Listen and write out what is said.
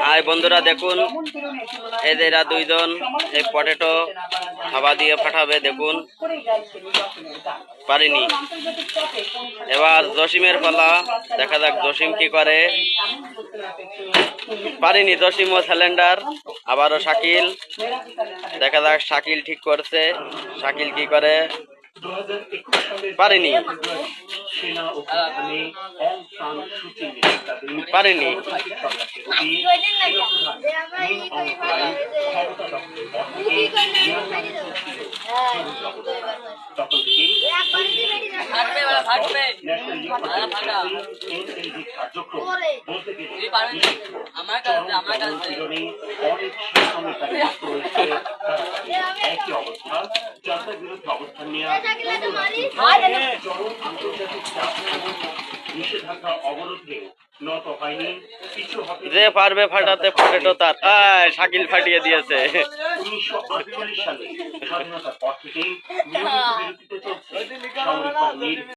High বন্ধুরা, দেখুন এই যে এরা দুইজন এই পটেটো হাওয়া দিয়ে ফাটাবে। দেখুন পারিনি। এবার জসিমের পালা, দেখা যাক জসিম কি করে। পারিনি জসিম ও সিলিন্ডার। আবারও শাকিল, দেখা যাক শাকিল ঠিক করছে। শাকিল কি করে, পারিনি পারিনি। যে পারবে ফাটাতে পটেটো তার। শাকিল ফাটিয়ে দিয়েছে। 1948 সালে স্বাধীনতার পর থেকেই